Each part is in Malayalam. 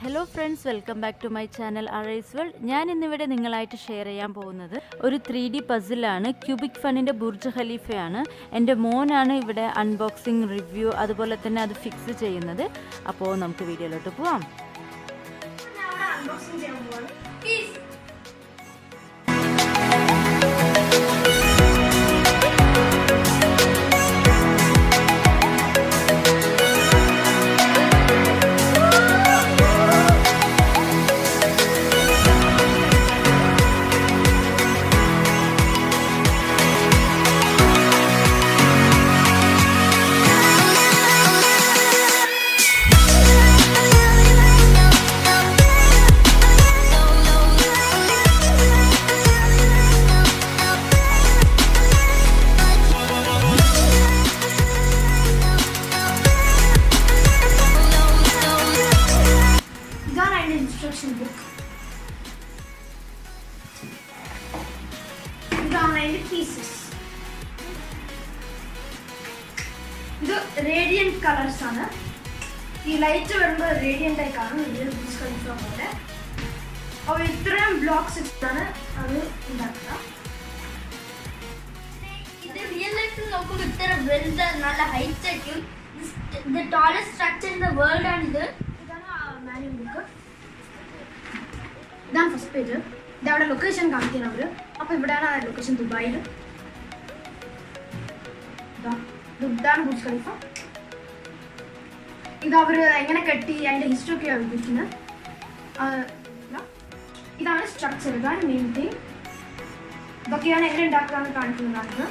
Hello friends, welcome back to my channel arise world. ഞാൻ ഇന്നിവിടെ നിങ്ങളായിട്ട് ഷെയർ ചെയ്യാൻ പോകുന്നത് ഒരു 3D പസിലാണ്. Cubic ഫണ്ണിൻ്റെ Burj ഖലീഫയാണ്. എൻ്റെ മോനാണ് ഇവിടെ അൺബോക്സിങ്, റിവ്യൂ അതുപോലെ തന്നെ അത് ഫിക്സ് ചെയ്യുന്നത്. അപ്പോൾ നമുക്ക് വീഡിയോയിലോട്ട് പോവാം. Instruction book. ഇതാണ് അതിന്റെ പീസസ്. ഇത് റേഡിയന്റ് കളേഴ്സ് ആണ്. ഈ ലൈറ്റ് വരുമ്പോൾ റേഡിയന്റ് ആയി കാണും. ഇത് ബുർജ് ഖലീഫ പോലെ. അപ്പോൾ ഇത്രയും ബ്ലോക്സ് ഇട്ടാണ് അത് ഉണ്ടാക്കുക. ഇത് റിയൽ ലൈഫിൽ നോക്കുമ്പോൾ ഇത്ര വലുത് നല്ല ഹൈറ്റ് ആയിരിക്കും. ഇത് tallest structure in the world ആണ്. ഇതാണ് മാനുവൽ ബുക്ക്. ഇതാണ് ഫസ്റ്റ് പേജ്. ഇതവിടെ ലൊക്കേഷൻ കാണിക്കാൻ അവർ. അപ്പോൾ ഇവിടെയാണ് ആ ലൊക്കേഷൻ, ദുബായിൽ. ഇതാണ് ബുർജ് ഖലീഫ. ഇത് അവർ എങ്ങനെ കെട്ടി അതിൻ്റെ ഹിസ്റ്ററി ഒക്കെ എഴുതിക്കുന്നത്. ഇതാണ് സ്ട്രക്ചർ. ഇതാണ് മെയിൻ തിങ്. ഇതൊക്കെയാണ് എങ്ങനെ ഉണ്ടാക്കുകയെന്ന് കാണിക്കുന്നതാണ്.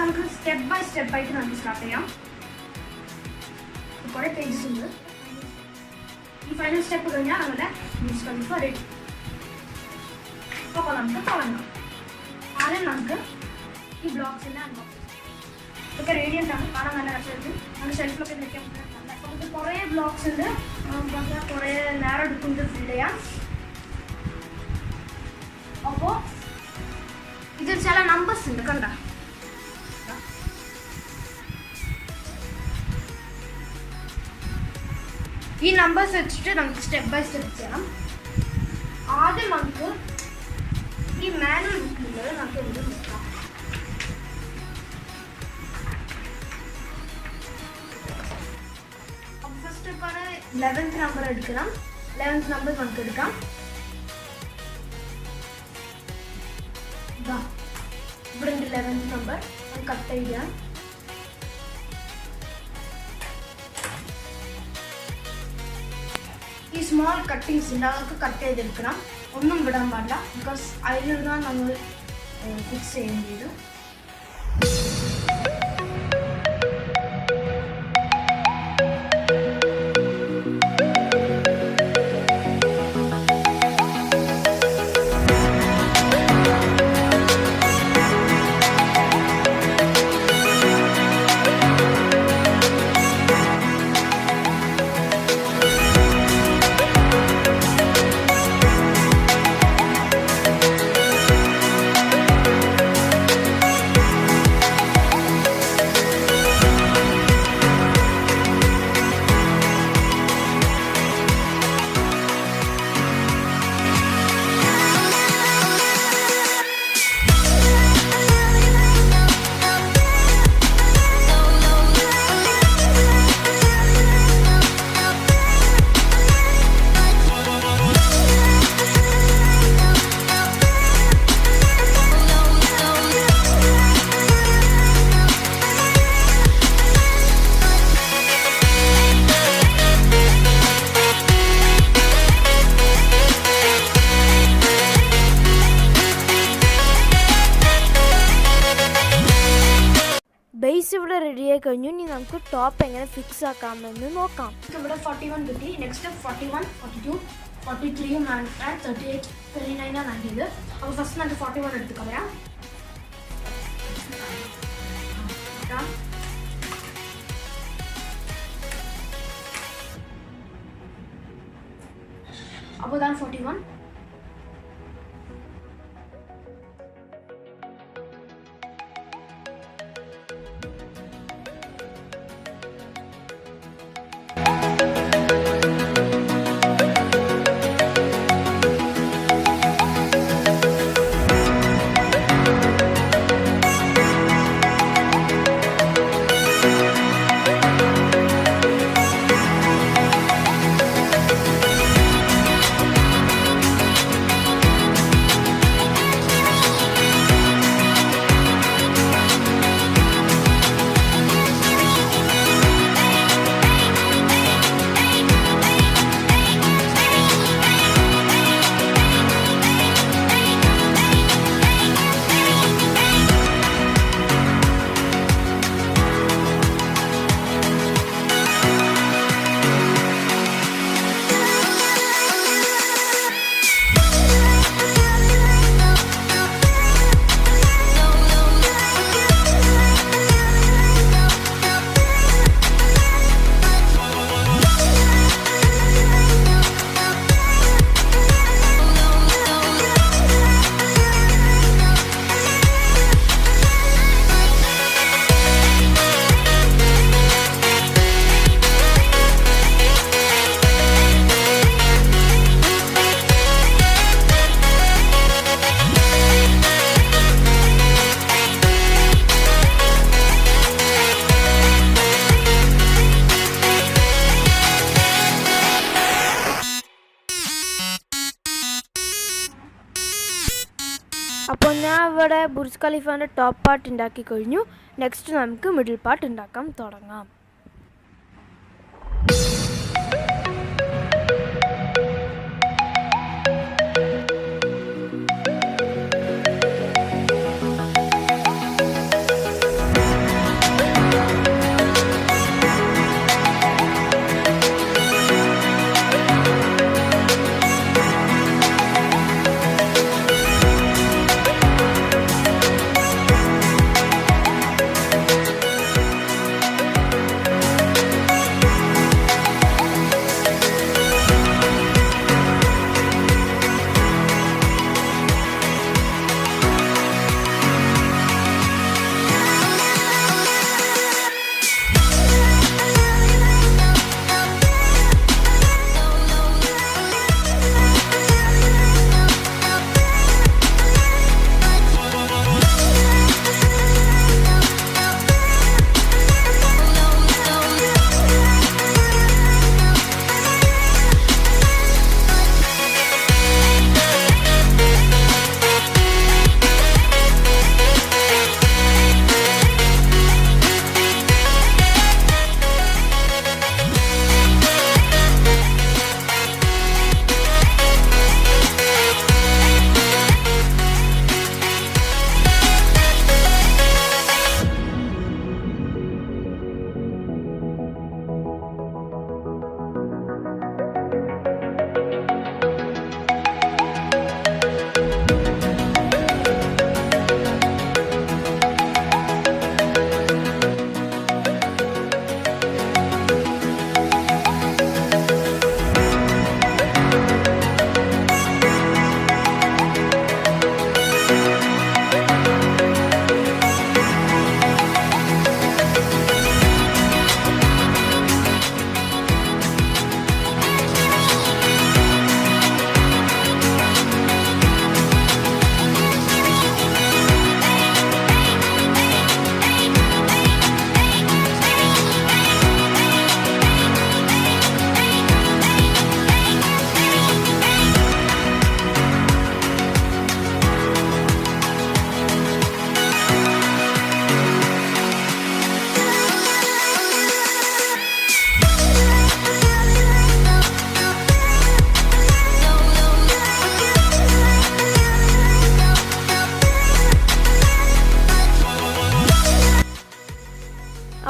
നമുക്ക് സ്റ്റെപ്പ് ബൈ സ്റ്റെപ്പ് ആയിട്ട് നമുക്ക് സ്റ്റാർട്ട് ചെയ്യാം. കുറേ പേജസ് ഉണ്ട്. ഈ ഫൈനൽ സ്റ്റെപ്പ് കഴിഞ്ഞാൽ നമ്മുടെ ബുർജ് ഖലീഫ റെഡി. അപ്പോൾ നമുക്ക് തുടങ്ങാം. ആദ്യം നമുക്ക് ഈ ബ്ലോക്സിൻ്റെ അൺബോക്സ്. ഇതൊക്കെ റേഡിയൻ്റ് ആണ്, കാണാൻ നല്ല രസമുണ്ട്. നമുക്ക് ഷെൽഫിലൊക്കെ വെക്കാൻ പറ്റും. അപ്പോൾ ഇത് കുറേ ബ്ലോക്സ് ഉണ്ട്. കുറേ നേരം എടുക്കുന്നത് ഫിൽ ചെയ്യാം. അപ്പോൾ ഇതിൽ ചില നമ്പേഴ്സ് ഉണ്ട്, കണ്ട. ഈ നമ്പേഴ്സ് വെച്ചിട്ട് നമുക്ക് സ്റ്റെപ്പ് ബൈ സ്റ്റെപ്പ് ചെയ്യണം. ആദ്യം നമുക്ക് ഈ മാനുവൽ ബുക്കിൽ നമുക്ക് ഇത് നോക്കാം. ഫസ്റ്റ് സ്റ്റെപ്പാണ് 11th നമ്പർ എടുക്കണം. 11th നമ്പർ നമുക്ക് എടുക്കാം. ഇവിടെ ഉണ്ട് 11th നമ്പർ. നമുക്ക് കട്ട് ചെയ്യാം. ഈ സ്മോൾ കട്ടിങ്സ് ഉണ്ട്, അതൊക്കെ കട്ട് ചെയ്തെടുക്കണം. ഒന്നും വിടാൻ പാടില്ല. ബിക്കോസ് അതിലിരുന്നാണ് നമ്മൾ ഫിക്സ് ചെയ്യേണ്ടത്. ബേസ് ഇവിടെ റെഡിയായി കഴിഞ്ഞു. ഇനി നമുക്ക് ടോപ്പ് എങ്ങനെ ഫിക്സ് ആക്കാമെന്ന് നോക്കാം. ഇവിടെ 41 കിട്ടി. നെക്സ്റ്റ് 41, 42, 43, 38, 39 ആണ് ആക്കിയത്. അപ്പോൾ ഫസ്റ്റ് നമുക്ക് 41 എടുത്ത് വരാം. അപ്പോൾ ഇതാണ് 41. ഇവിടെ ബുർജ് ഖലീഫാൻ്റെ ടോപ്പ് പാർട്ട് ഉണ്ടാക്കി കഴിഞ്ഞു. നെക്സ്റ്റ് നമുക്ക് മിഡിൽ പാർട്ട് ഉണ്ടാക്കാൻ തുടങ്ങാം.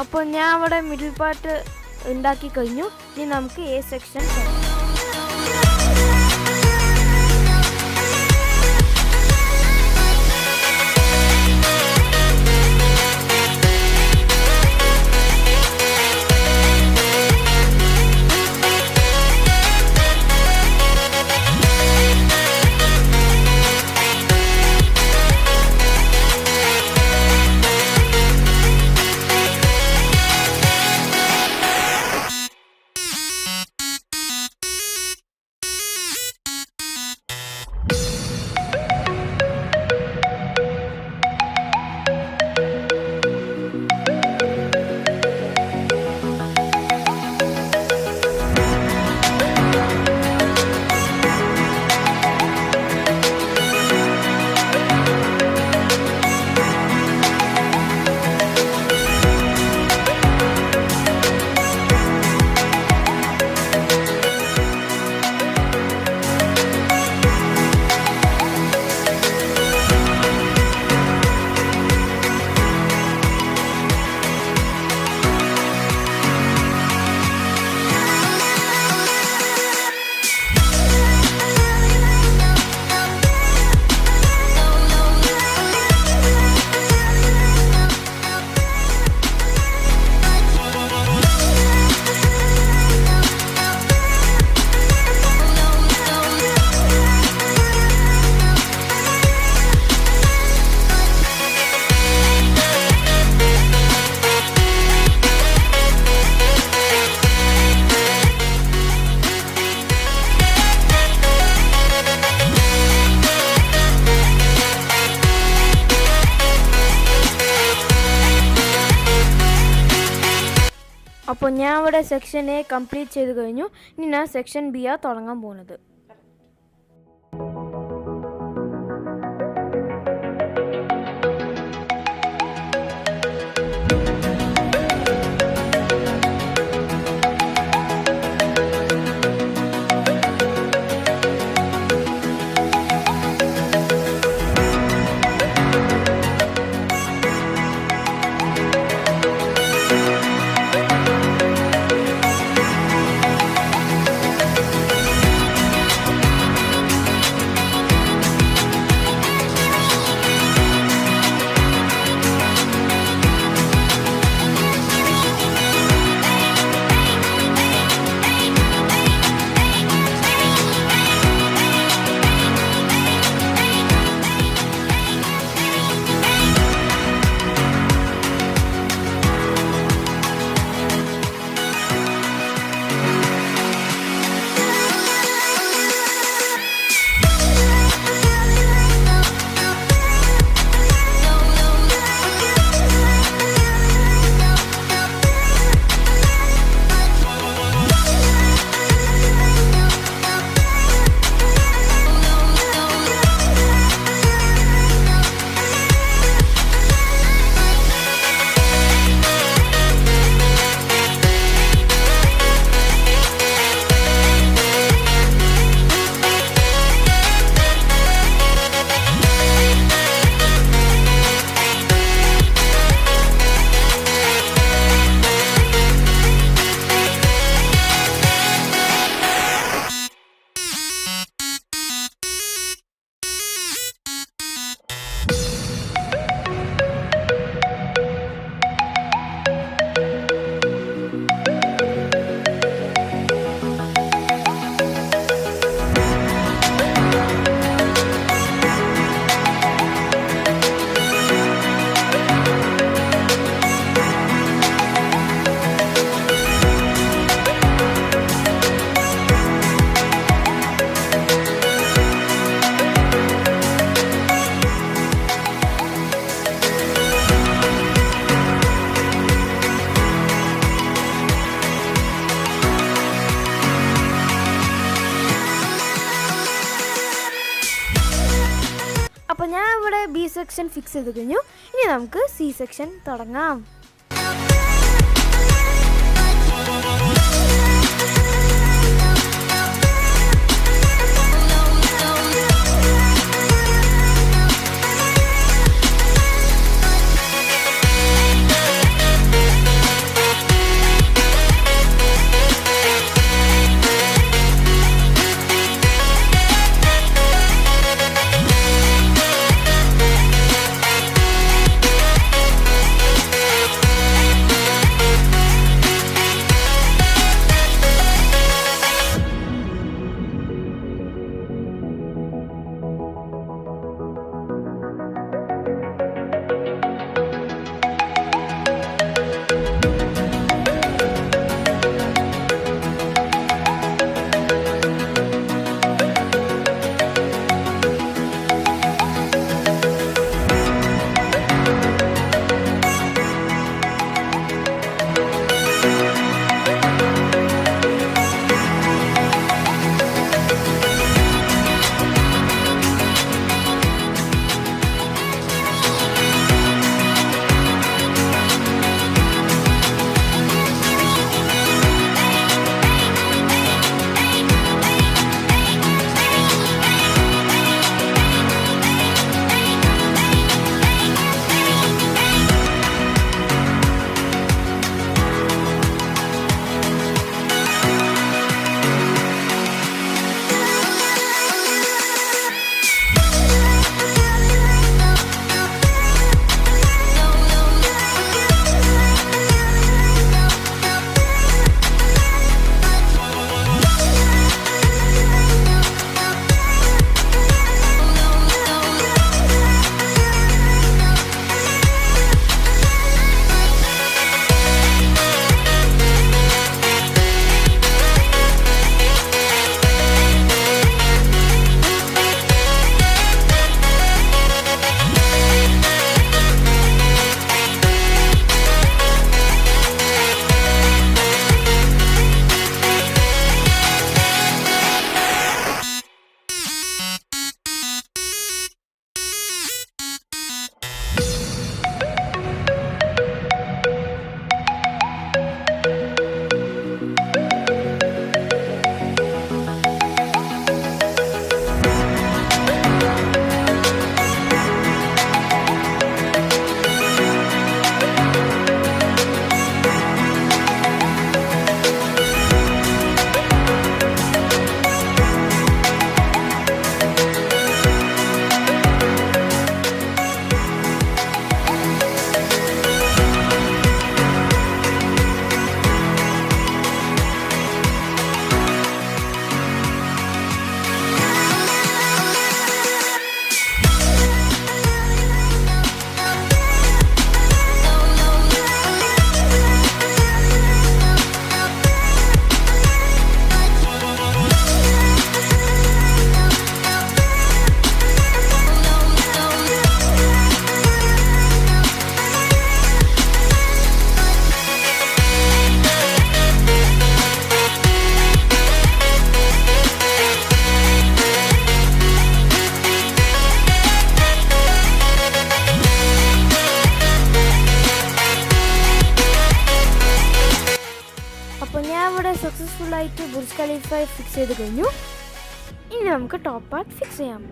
അപ്പോൾ ഞാൻ അവിടെ മിഡിൽ പാർട്ട് ഉണ്ടാക്കി കഴിഞ്ഞു. ഇനി നമുക്ക് എ സെക്ഷൻ ചെയ്യാം. അപ്പോൾ ഞാൻ ഇവിടെ സെക്ഷൻ എ കംപ്ലീറ്റ് ചെയ്ത് കഴിഞ്ഞു. ഇനി ഞാൻ സെക്ഷൻ ബി ആ തുടങ്ങാൻ പോകുന്നത്. B സെക്ഷൻ ഫിക്സ് ചെയ്ത് കഴിഞ്ഞു. ഇനി നമുക്ക് C സെക്ഷൻ തുടങ്ങാം. സക്സസ്ഫുള്ളായിട്ട് ബുർജ് ഖലീഫ ഫിക്സ് ചെയ്ത് കഴിഞ്ഞു. ഇനി നമുക്ക് ടോപ്പ് പാർട്ട് ഫിക്സ് ചെയ്യാം.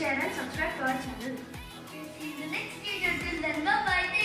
Share and subscribe to our channel. Okay, see you in the next video. Till then, bye bye.